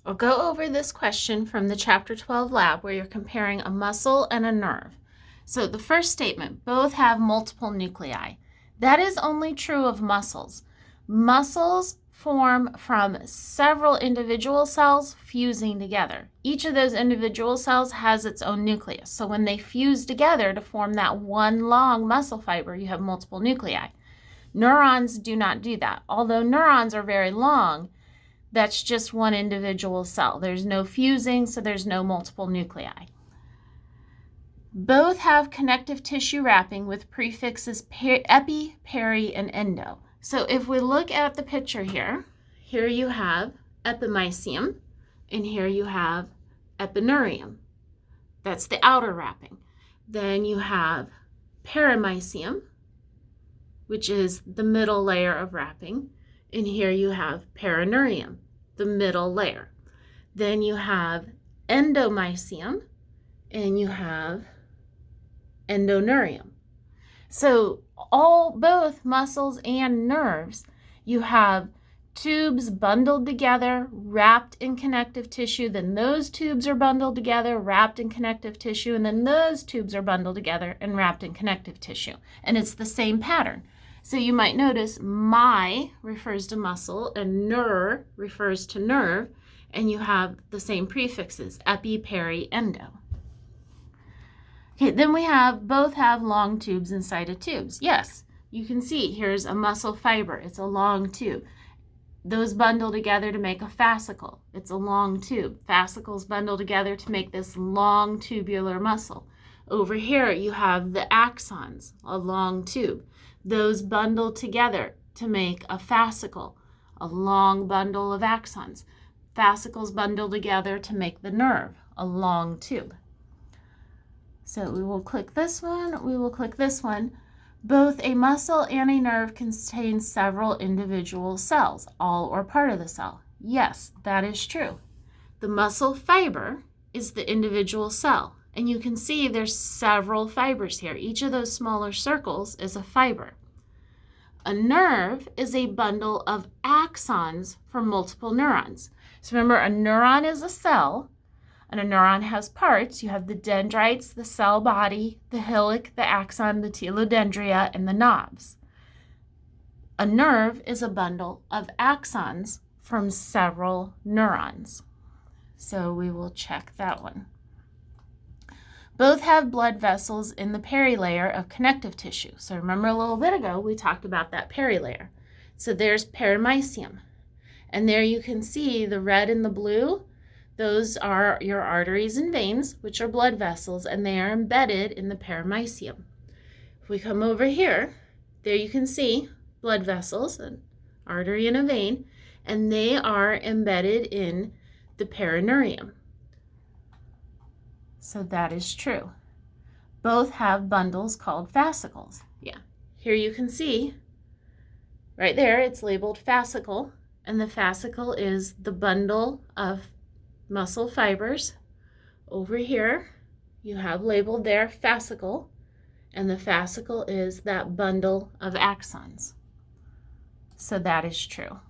I'll go over this question from the Chapter 12 lab where you're comparing a muscle and a nerve. So the first statement, both have multiple nuclei. That is only true of muscles. Muscles form from several individual cells fusing together. Each of those individual cells has its own nucleus. So when they fuse together to form that one long muscle fiber, you have multiple nuclei. Neurons do not do that. Although neurons are very long, that's just one individual cell. There's no fusing, so there's no multiple nuclei. Both have connective tissue wrapping with prefixes epi, peri, and endo. So if we look at the picture here you have epimysium, and here you have epineurium. That's the outer wrapping. Then you have perimysium, which is the middle layer of wrapping, and here you have perineurium, the middle layer. Then you have endomysium, and you have endoneurium. So both muscles and nerves, you have tubes bundled together, wrapped in connective tissue, then those tubes are bundled together, wrapped in connective tissue, and then those tubes are bundled together and wrapped in connective tissue. And it's the same pattern. So you might notice my refers to muscle and ner refers to nerve, and you have the same prefixes, epi, peri, endo. Okay, then we both have long tubes inside of tubes. Yes, you can see here's a muscle fiber. It's a long tube. Those bundle together to make a fascicle. It's a long tube. Fascicles bundle together to make this long tubular muscle. Over here you have the axons, a long tube. Those bundle together to make a fascicle, a long bundle of axons. Fascicles bundle together to make the nerve, a long tube. So we will click this one, we will click this one. Both a muscle and a nerve contain several individual cells, all or part of the cell. Yes, that is true. The muscle fiber is the individual cell, and you can see there's several fibers here. Each of those smaller circles is a fiber. A nerve is a bundle of axons from multiple neurons. So remember, a neuron is a cell, and a neuron has parts. You have the dendrites, the cell body, the hillock, the axon, the telodendria, and the knobs. A nerve is a bundle of axons from several neurons. So we will check that one. Both have blood vessels in the perilayer of connective tissue. So remember a little bit ago, we talked about that perilayer. So there's perimysium. And there you can see the red and the blue. Those are your arteries and veins, which are blood vessels, and they are embedded in the perimysium. If we come over here, there you can see blood vessels, an artery and a vein, and they are embedded in the perineurium. So that is true. Both have bundles called fascicles. Yeah, here you can see, right there, it's labeled fascicle, and the fascicle is the bundle of muscle fibers. Over here, you have labeled there fascicle, and the fascicle is that bundle of axons. So that is true.